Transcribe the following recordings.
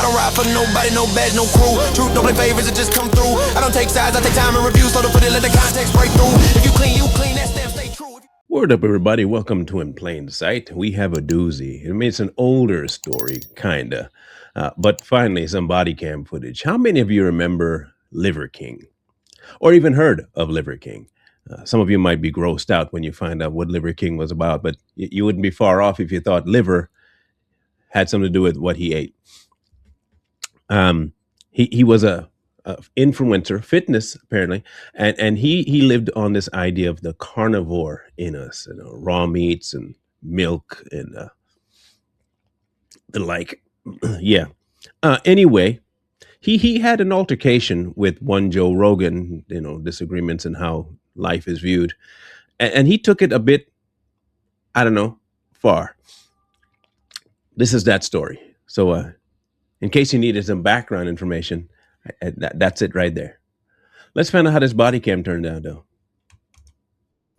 don't ride for nobody, no badge, no crew. Truth don't play favors, it just come through. I don't take sides, I take time and review. So to put it, let the context break through. If you clean, that stamp stay true. Word up, everybody. Welcome to In Plain Sight. We have a doozy. I mean, it's an older story, kinda. But finally, some body cam footage. How many of you remember Liver King? Or even heard of Liver King? Some of you might be grossed out when you find out what Liver King was about, but you wouldn't be far off if you thought liver had something to do with what he ate. He was a influencer, fitness apparently, and he lived on this idea of the carnivore in us, raw meats and milk and the like. Yeah. Anyway, he had an altercation with one Joe Rogan, disagreements in how life is viewed, and he took it a bit, I don't know, far. This is that story. So in case you needed some background information, that's it right there. Let's find out how this body cam turned out, though.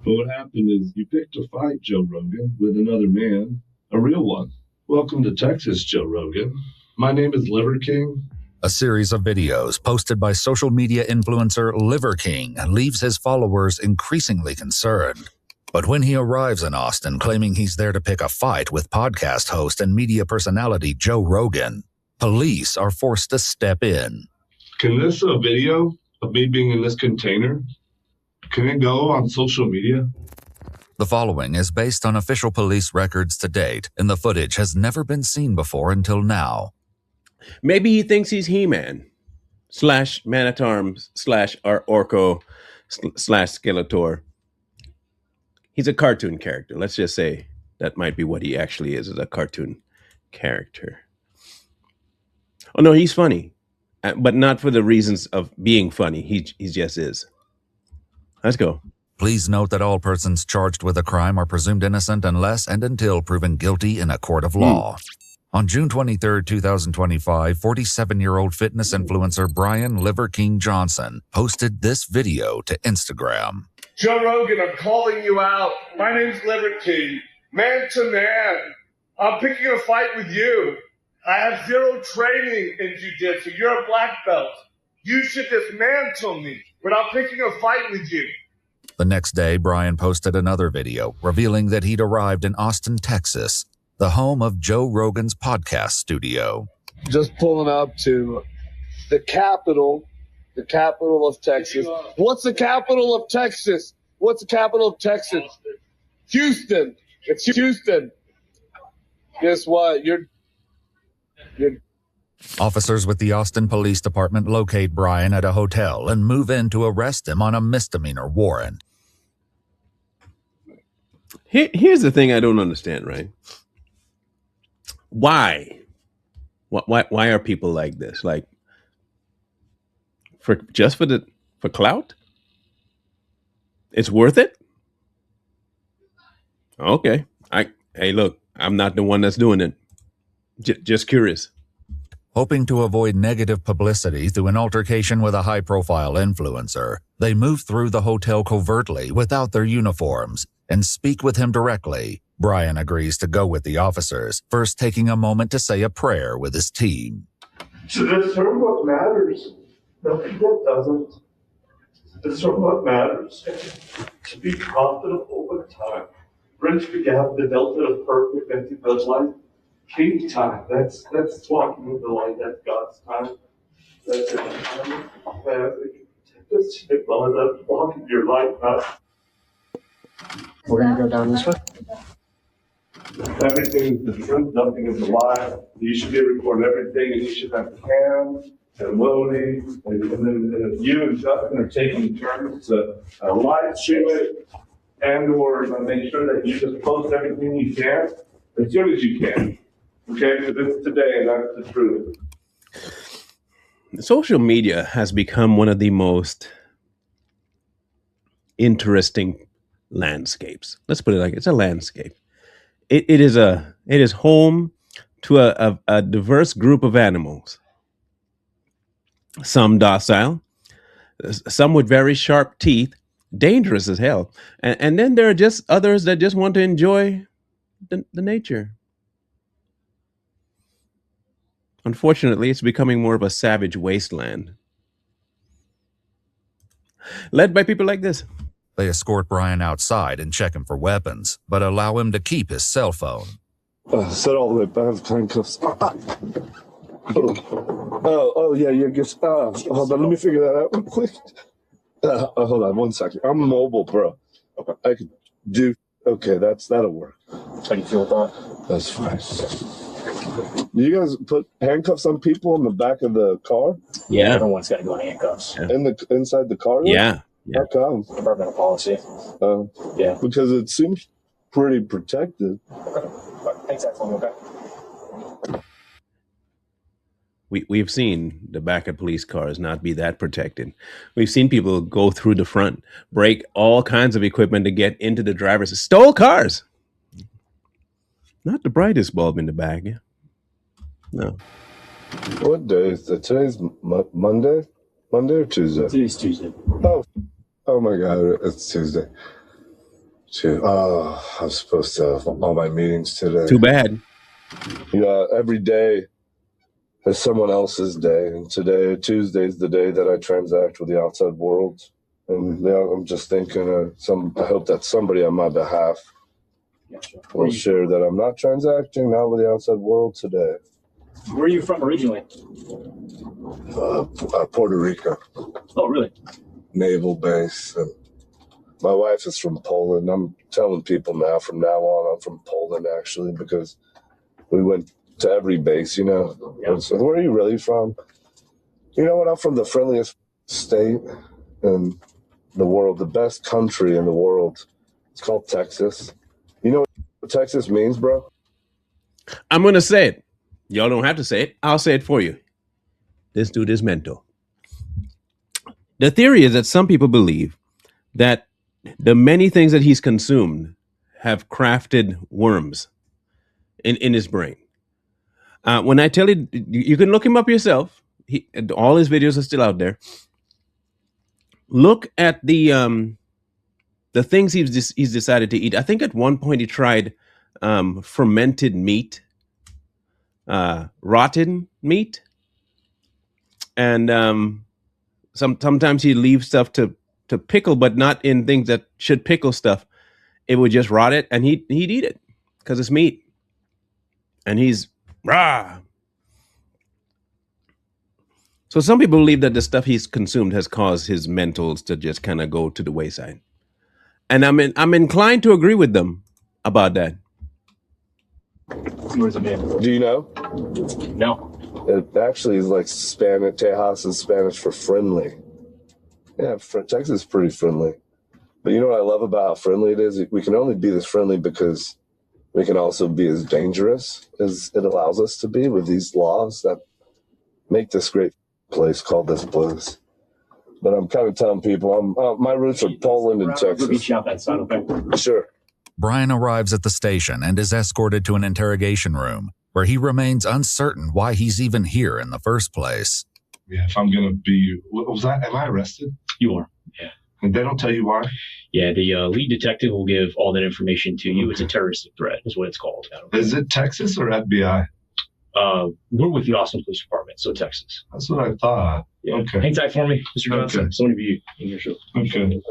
But what happened is you picked a fight, Joe Rogan, with another man, a real one. Welcome to Texas, Joe Rogan. My name is Liver King. A series of videos posted by social media influencer Liver King leaves his followers increasingly concerned. But when he arrives in Austin claiming he's there to pick a fight with podcast host and media personality Joe Rogan, police are forced to step in. Can this video of me being in this container, can it go on social media? The following is based on official police records to date, and the footage has never been seen before until now. Maybe he thinks he's He-Man / Man-at-Arms / Orko / Skeletor. He's a cartoon character. Let's just say that might be what he actually is a cartoon character. Oh, no, he's funny, but not for the reasons of being funny. He just is. Let's go. Please note that all persons charged with a crime are presumed innocent unless and until proven guilty in a court of law. On June 23, 2025, 47-year-old fitness influencer Brian Liver King Johnson posted this video to Instagram. Joe Rogan, I'm calling you out. My name's Liver King. Man to man. I'm picking a fight with you. I have zero training in jiu-jitsu. You're a black belt. You should dismantle me, but I'm picking a fight with you. The next day, Brian posted another video revealing that he'd arrived in Austin, Texas, the home of Joe Rogan's podcast studio. Just pulling up to the capital of Texas. What's the capital of Texas? What's the capital of Texas? Houston. It's Houston. Guess what? You're Officers with the Austin Police Department locate Brian at a hotel and move in to arrest him on a misdemeanor warrant. Here's the thing I don't understand, right? Why? Why are people like this? Like, for clout? It's worth it? Okay. Hey, look, I'm not the one that's doing it. Just curious. Hoping to avoid negative publicity through an altercation with a high-profile influencer, they move through the hotel covertly without their uniforms and speak with him directly. Brian agrees to go with the officers, first taking a moment to say a prayer with his team. To discern what matters, nothing that doesn't. Discern what matters. To be profitable with time. Bridge the gap, the delta of perfect empty Bud Light. King time. That's walking with the light. That's God's time. That's it. Just walking your light, not. We're gonna go down this way. Everything is the truth, nothing is a lie. You should be recording everything, and you should have Cam and Lodi, and then you and Justin are taking turns to live stream it, and or make sure that you just post everything you can as soon as you can. Okay, because this is today, and that's the truth. Social media has become one of the most interesting landscapes. Let's put it like it's a landscape. It is home to a diverse group of animals. Some docile, some with very sharp teeth, dangerous as hell, and then there are just others that just want to enjoy the nature. Unfortunately, it's becoming more of a savage wasteland, led by people like this. They escort Brian outside and check him for weapons, but allow him to keep his cell phone. Sit all the way back, handcuffs. Yeah, hold on, let me figure that out real quick. Hold on 1 second. I'm mobile, bro. Okay. I can do. Okay, that'll work. How do you feel with that? That's fine. You guys put handcuffs on people in the back of the car? Yeah, everyone's got to go in handcuffs. Inside the car? Yeah. How come? Departmental policy. Yeah. Because it seems pretty protected. Okay. Thanks, excellent. Okay. We've seen the back of police cars not be that protected. We've seen people go through the front, break all kinds of equipment to get into the driver's, stole cars. Not the brightest bulb in the back. Yeah. No. What day is it? Today's Monday? Monday or Tuesday? Today's Tuesday. Oh my God, it's Tuesday. I'm supposed to have all my meetings today. Too bad. Every day is someone else's day, and Tuesday is the day that I transact with the outside world. And I'm just thinking, I hope that somebody on my behalf will share that I'm not transacting now with the outside world today. Where are you from originally? Puerto Rico. Oh, really? Naval base. And my wife is from Poland. I'm telling people now, from now on, I'm from Poland, actually, because we went to every base, Yeah. So where are you really from? You know what? I'm from the friendliest state in the world, the best country in the world. It's called Texas. You know what Texas means, bro? I'm going to say it. Y'all don't have to say it. I'll say it for you. This dude is mental. The theory is that some people believe that the many things that he's consumed have crafted worms in his brain. When I tell you, you can look him up yourself. All his videos are still out there. Look at the things he's decided to eat. I think at one point he tried fermented meat, rotten meat, and sometimes he leaves stuff to pickle, but not in things that should pickle stuff. It would just rot it, and he'd eat it because it's meat, and he's rah. So some people believe that the stuff he's consumed has caused his mentals to just kind of go to the wayside, and I'm inclined to agree with them about that. Where's it been? Do you know? No. It actually is like Spanish. Tejas is Spanish for friendly. Yeah, Texas is pretty friendly. But you know what I love about how friendly it is? We can only be this friendly because we can also be as dangerous as it allows us to be with these laws that make this great place called this place. But I'm kind of telling people, my roots are Poland and Texas. We'll beat you out that side, okay? Sure. Brian arrives at the station and is escorted to an interrogation room, where he remains uncertain why he's even here in the first place. Yeah, if I'm going to be... What was that? Am I arrested? You are, yeah. And they don't tell you why? Yeah, the lead detective will give all that information to you. It's a terroristic threat, is what it's called. Is it Texas or FBI? We're with the Austin Police Department, so Texas. That's what I thought. Yeah. Okay. Hang tight for me, Mr. Johnson. Okay. Someone of you in your show. Okay.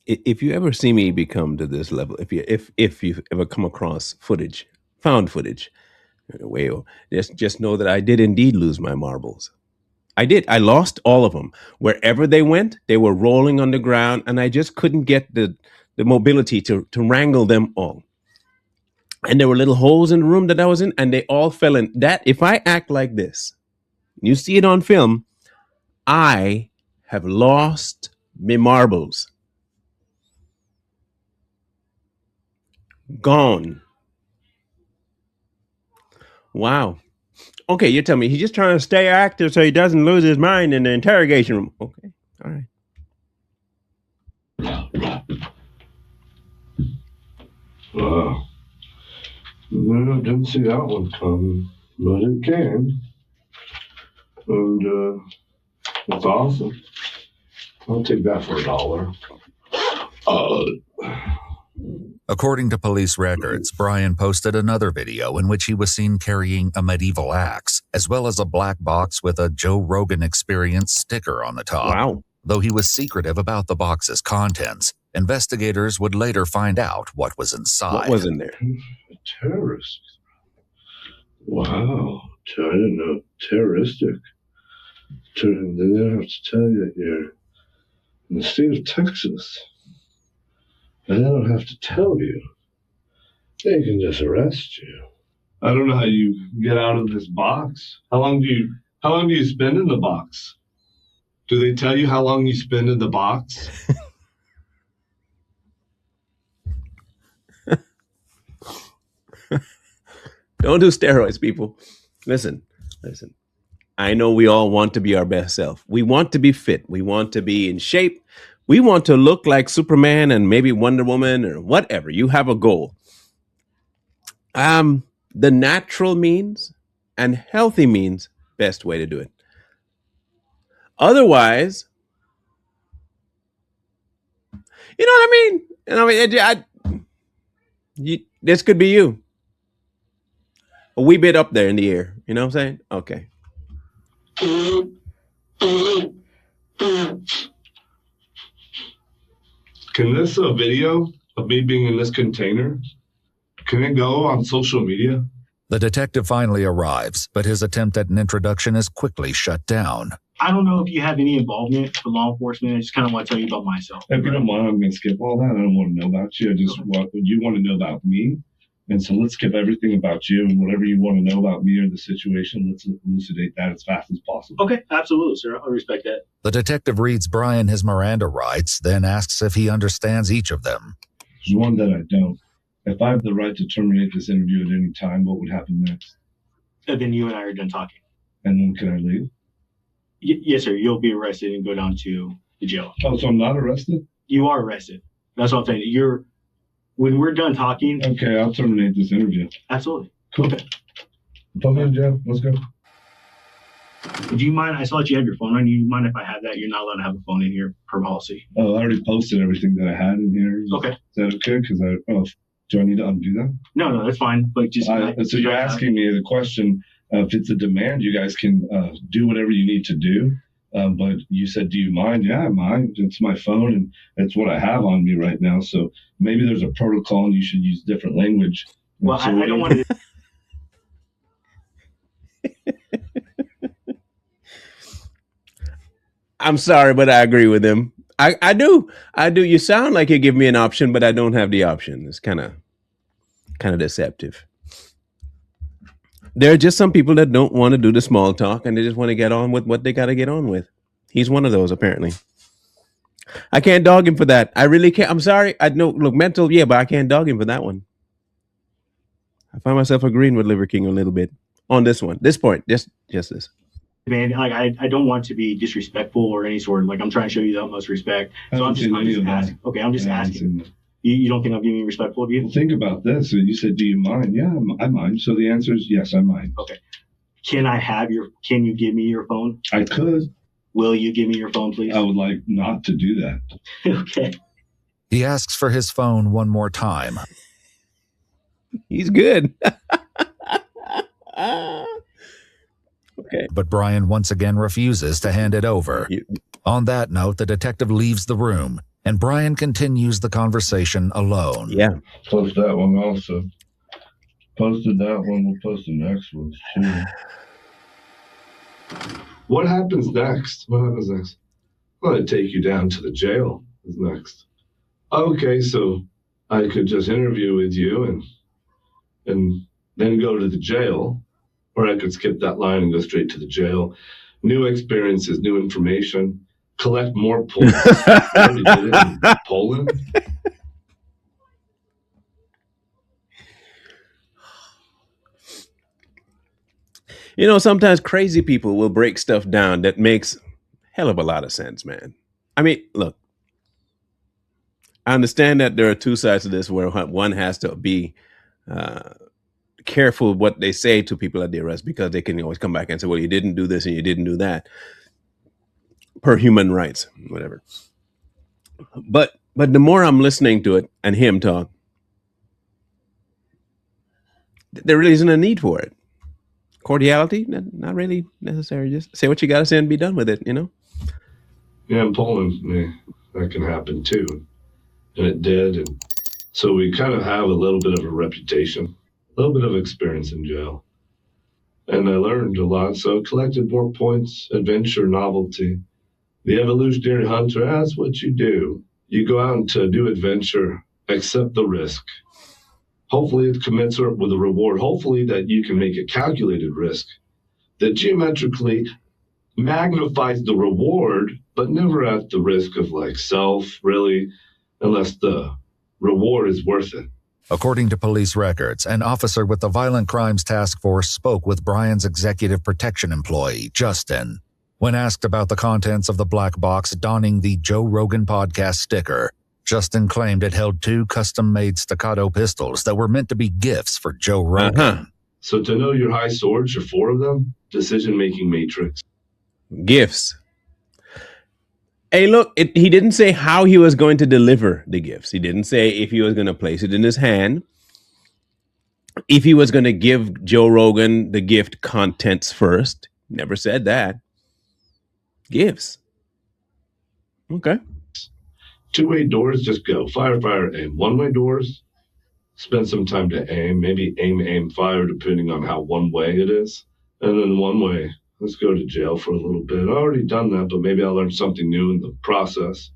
If you ever see me become to this level, if you ever come across found footage, well, just know that I did indeed lose my marbles. I did. I lost all of them. Wherever they went, they were rolling on the ground, and I just couldn't get the mobility to wrangle them all. And there were little holes in the room that I was in, and they all fell in. That, if I act like this, you see it on film, I have lost my marbles. Gone. Wow. Okay, you tell me, he's just trying to stay active so he doesn't lose his mind in the interrogation room. Okay, all right. Wow. No, didn't see that one coming, but it came. And it's awesome. I'll take that for $1. According to police records, Brian posted another video in which he was seen carrying a medieval axe, as well as a black box with a Joe Rogan Experience sticker on the top. Wow. Though he was secretive about the box's contents, investigators would later find out what was inside. What was in there? A terrorist. Wow. I didn't know. Terroristic. They don't have to tell you that you're in the state of Texas. And they don't have to tell you. They can just arrest you. I don't know how you get out of this box. How long do you spend in the box? Do they tell you how long you spend in the box? Don't do steroids, people. Listen. I know we all want to be our best self. We want to be fit. We want to be in shape. We want to look like Superman and maybe Wonder Woman or whatever. You have a goal. The natural means and healthy means, best way to do it. Otherwise, you know what I mean? This could be you. A wee bit up there in the air. You know what I'm saying? Okay. Can this video of me being in this container, can it go on social media? The detective finally arrives, but his attempt at an introduction is quickly shut down. I don't know if you have any involvement with law enforcement. I just kind of want to tell you about myself. If you don't mind, I'm going to skip all that. I don't want to know about you. You want to know about me. And so let's skip everything about you, and whatever you want to know about me or the situation, let's elucidate that as fast as possible. Okay, absolutely, sir. I respect that. The detective reads Brian his Miranda rights, then asks if he understands each of them. There's one that I don't. If I have the right to terminate this interview at any time, what would happen next? And then you and I are done talking. And then can I leave? Yes, sir. You'll be arrested and go down to the jail. Oh, so I'm not arrested? You are arrested. That's what I'm saying. When we're done talking. Okay, I'll terminate this interview. Absolutely. Cool. Okay. Put me in jail. Let's go. Do you mind? I saw that you have your phone on. You mind if I have that? You're not allowed to have a phone in here per policy. Oh, I already posted everything that I had in here. Okay. Is that okay? Because do I need to undo that? No, that's fine. But just. So you're asking me the question, if it's a demand, you guys can do whatever you need to do. But you said, do you mind? Yeah, I mind. It's my phone and it's what I have on me right now. So maybe there's a protocol and you should use different language. Well, so I don't want to. I'm sorry, but I agree with him. I do. You sound like you give me an option, but I don't have the option. It's kind of deceptive. There are just some people that don't want to do the small talk and they just want to get on with what they got to get on with. He's one of those, apparently. I can't dog him for that. I really can't. I'm sorry. I know, look, mental, yeah, but I can't dog him for that one. I find myself agreeing with Liver King a little bit on this one. This point, just this. Man, like I don't want to be disrespectful or any sort of I'm trying to show you the utmost respect. So I'm just asking. Okay, I'm just asking. You don't think I'm being respectful of you? Well, think about this. So you said, do you mind? Yeah, I mind. So the answer is yes, I mind. Okay. Can you give me your phone? I could. Will you give me your phone, please? I would like not to do that. Okay. He asks for his phone one more time. He's good. Okay. But Brian once again refuses to hand it over. On that note, the detective leaves the room, and Brian continues the conversation alone. Yeah. Post that one also. Posted that one. We'll post the next one too. What happens next? Well, I take you down to the jail is next. Okay, so I could just interview with you and then go to the jail, or I could skip that line and go straight to the jail. New experiences, new information, collect more points. I already did it in Poland. You know, sometimes crazy people will break stuff down that makes hell of a lot of sense, man. I mean, look, I understand that there are two sides to this where one has to be careful what they say to people at the arrest, because they can always come back and say, well, you didn't do this and you didn't do that, per human rights, whatever. But the more I'm listening to it and him talk, there really isn't a need for it. Cordiality, not really necessary. Just say what you got to say and be done with it, you know? Yeah, in Poland, that can happen too. And it did. And so we kind of have a little bit of a reputation, a little bit of experience in jail. And I learned a lot, so I collected more points, adventure, novelty. The evolutionary hunter, that's what you do. You go out to do adventure, accept the risk. Hopefully it's commensurate with a reward. Hopefully that you can make a calculated risk that geometrically magnifies the reward, but never at the risk of like self, really, unless the reward is worth it. According to police records, an officer with the Violent Crimes Task Force spoke with Brian's executive protection employee, Justin. When asked about the contents of the black box donning the Joe Rogan podcast sticker, Justin claimed it held 2 custom-made staccato pistols that were meant to be gifts for Joe Rogan. So to know your high swords, your 4 of them, decision-making matrix. Gifts. Hey, look, he didn't say how he was going to deliver the gifts. He didn't say if he was going to place it in his hand, if he was going to give Joe Rogan the gift contents first. Never said that. Gifts. Okay. 2-way doors, just go. Fire, fire, aim. 1-way doors, spend some time to aim. Maybe aim, fire, depending on how one-way it is. And then 1-way, let's go to jail for a little bit. I've already done that, but maybe I'll learn something new in the process.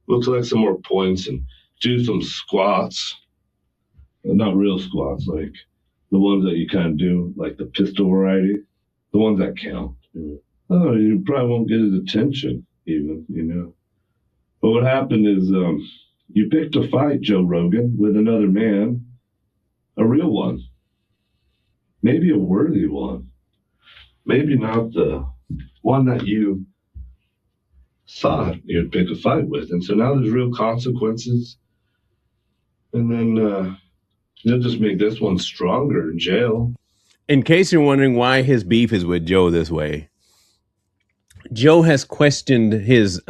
We'll collect some more points and do some squats. Not real squats, like the ones that you kind of do, like the pistol variety. The ones that count. Oh, you probably won't get his attention, even, you know. But what happened is you picked a fight, Joe Rogan, with another man, a real one. Maybe a worthy one. Maybe not the one that you thought you'd pick a fight with. And so now there's real consequences. And then you'll just make this one stronger in jail. In case you're wondering why his beef is with Joe this way, Joe has questioned his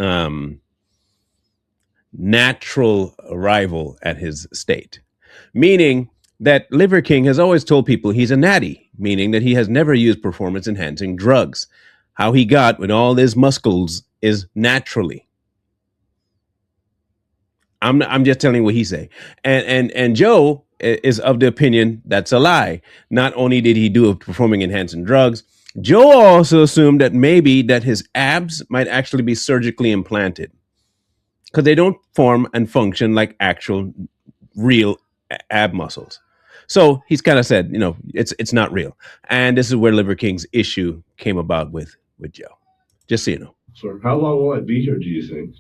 natural arrival at his state, meaning that Liver King has always told people he's a natty, meaning that he has never used performance-enhancing drugs. How he got with all his muscles is naturally. I'm just telling you what he say. And Joe is of the opinion that's a lie. Not only did he do performing-enhancing drugs, Joe also assumed that maybe that his abs might actually be surgically implanted because they don't form and function like actual real ab muscles. So he's kind of said, you know, it's not real. And this is where Liver King's issue came about with Joe. Just so you know. For how long will I be here, do you think?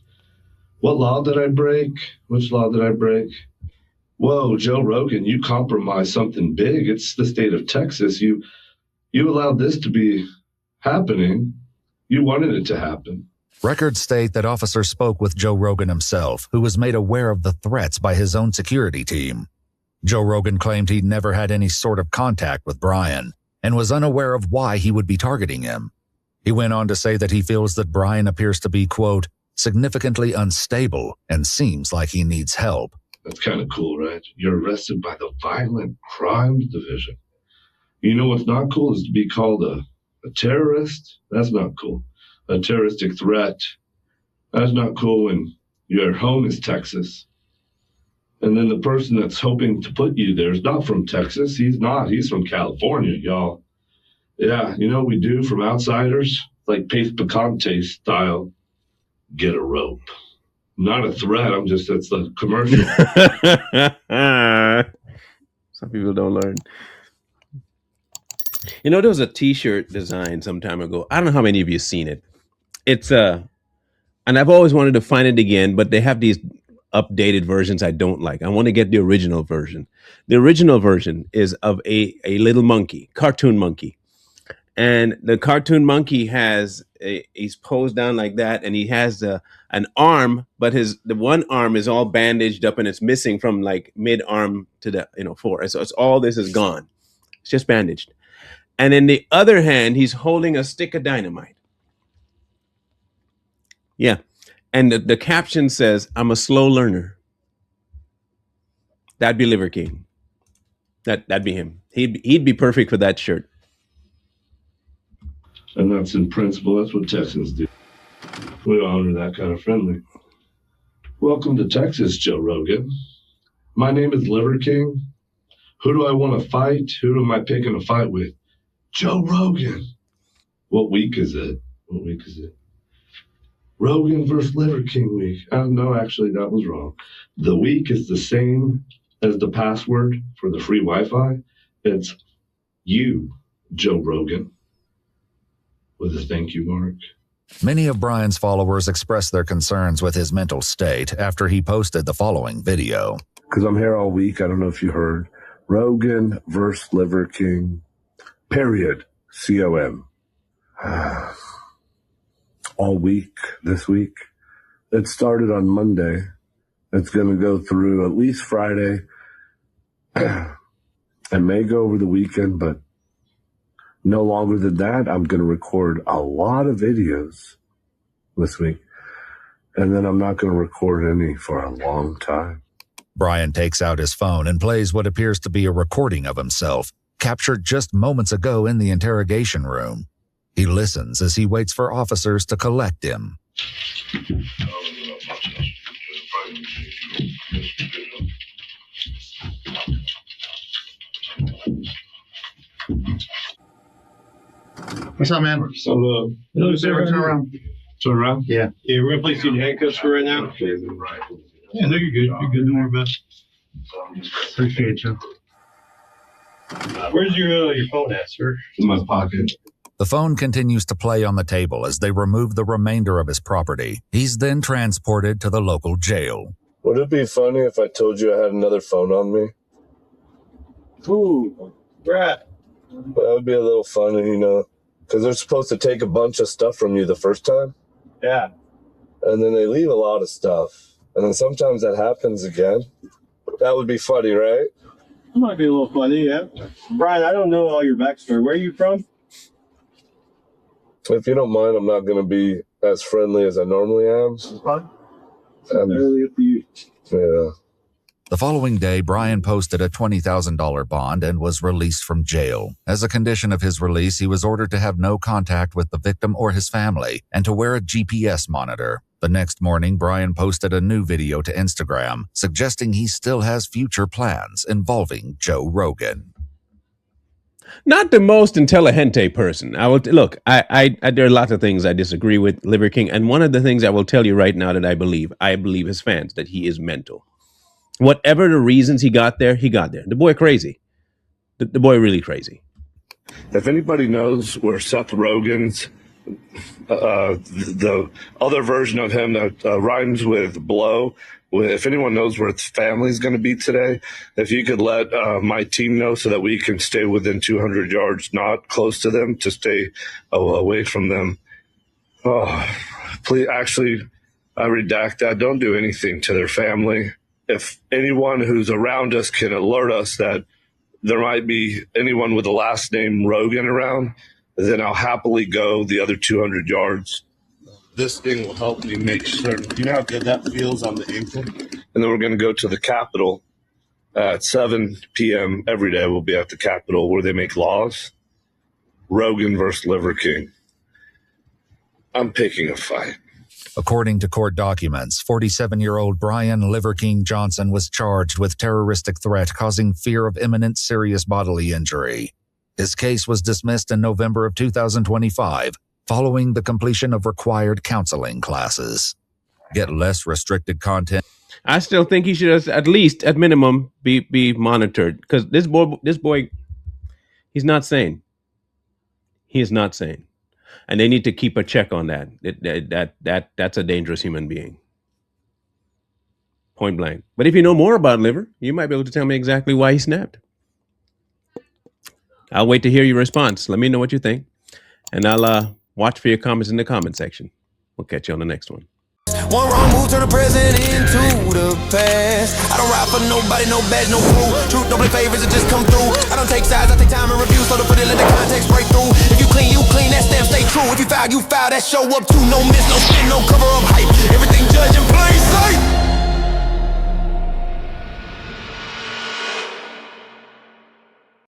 What law did I break? Which law did I break? Whoa, Joe Rogan, you compromised something big. It's the state of Texas. You allowed this to be happening. You wanted it to happen. Records state that officers spoke with Joe Rogan himself, who was made aware of the threats by his own security team. Joe Rogan claimed he'd never had any sort of contact with Brian and was unaware of why he would be targeting him. He went on to say that he feels that Brian appears to be, quote, significantly unstable and seems like he needs help. That's kind of cool, right? You're arrested by the Violent Crimes Division. You know what's not cool is to be called a terrorist. That's not cool. A terroristic threat. That's not cool when your home is Texas. And then the person that's hoping to put you there is not from Texas. He's not. He's from California, y'all. Yeah, you know what we do from outsiders? Like Pace Picante style. Get a rope. Not a threat. It's the commercial. Some people don't learn. You know, there was a t-shirt design some time ago. I don't know how many of you seen it. It's and I've always wanted to find it again, but they have these updated versions I don't like. I want to get the original version. The original version is of a little monkey, cartoon monkey. And the cartoon monkey he's posed down like that, and he has an arm, but the one arm is all bandaged up and it's missing from like mid arm to the floor. So it's all this is gone. It's just bandaged. And in the other hand, he's holding a stick of dynamite. Yeah. And the caption says, "I'm a slow learner." That'd be Liver King. That'd be him. He'd be perfect for that shirt. And that's in principle, that's what Texans do. We honor that kind of friendly. Welcome to Texas, Joe Rogan. My name is Liver King. Who do I want to fight? Who am I picking a fight with? Joe Rogan. What week is it? What week is it? Rogan versus Liver King week. No, actually, that was wrong. The week is the same as the password for the free Wi-Fi. It's you, Joe Rogan, with a thank you mark. Many of Brian's followers expressed their concerns with his mental state after he posted the following video. Because I'm here all week. I don't know if you heard. Rogan versus Liver King. Period. COM. All week this week. It started on Monday. It's going to go through at least Friday. It may go over the weekend, but no longer than that. I'm going to record a lot of videos this week. And then I'm not going to record any for a long time. Brian takes out his phone and plays what appears to be a recording of himself, captured just moments ago in the interrogation room. He listens as he waits for officers to collect him. What's up, man? So, Turn around. Turn around? Yeah. Yeah, we're gonna place you in handcuffs for right now. Yeah, no, you're good. You're good. Don't worry about it. Appreciate you. Where's your phone at, sir? In my pocket. The phone continues to play on the table as they remove the remainder of his property. He's then transported to the local jail. Would it be funny if I told you I had another phone on me? Ooh, right. That would be a little funny, you know, because they're supposed to take a bunch of stuff from you the first time. Yeah. And then they leave a lot of stuff. And then sometimes that happens again. That would be funny, right? That might be a little funny, yeah. Brian, I don't know all your backstory. Where are you from? If you don't mind, I'm not going to be as friendly as I normally am. Early up to you. Yeah. The following day, Brian posted a $20,000 bond and was released from jail. As a condition of his release, he was ordered to have no contact with the victim or his family and to wear a GPS monitor. The next morning, Brian posted a new video to Instagram, suggesting he still has future plans involving Joe Rogan. Not the most intelligente person. I will look. I there are lots of things I disagree with Liver King, and one of the things I will tell you right now that I believe his fans that he is mental. Whatever the reasons he got there, he got there. The boy crazy. The boy really crazy. If anybody knows where Seth Rogen's, the other version of him that rhymes with blow, if anyone knows where its family's going to be today, if you could let my team know so that we can stay within 200 yards, not close to them, to stay away from them. Oh, please, actually, I redact that. Don't do anything to their family. If anyone who's around us can alert us that there might be anyone with the last name Rogan around, then I'll happily go the other 200 yards. This thing will help me make certain. Do you know how good that feels on the ankle? And then we're going to go to the Capitol at 7 p.m. every day. We'll be at the Capitol where they make laws. Rogan versus Liver King. I'm picking a fight. According to court documents, 47-year-old Brian Liver King Johnson was charged with terroristic threat causing fear of imminent serious bodily injury. His case was dismissed in November of 2025, following the completion of required counseling classes. Get less restricted content. I still think he should at least, at minimum, be monitored, because this boy, he's not sane. He is not sane. And they need to keep a check on that. That's a dangerous human being. Point blank. But if you know more about Liver, you might be able to tell me exactly why he snapped. I'll wait to hear your response. Let me know what you think. And I'll watch for your comments in the comment section. We'll catch you on the next one. One wrong move turn the present into the past. I don't ride for nobody, no badge, no crew. Truth don't play favorites, it just come through. I don't take sides, I take time and review. So to put it, let the context break through. If you clean, that stamp stay true. If you foul, that show up too. No miss, no spin, no cover up.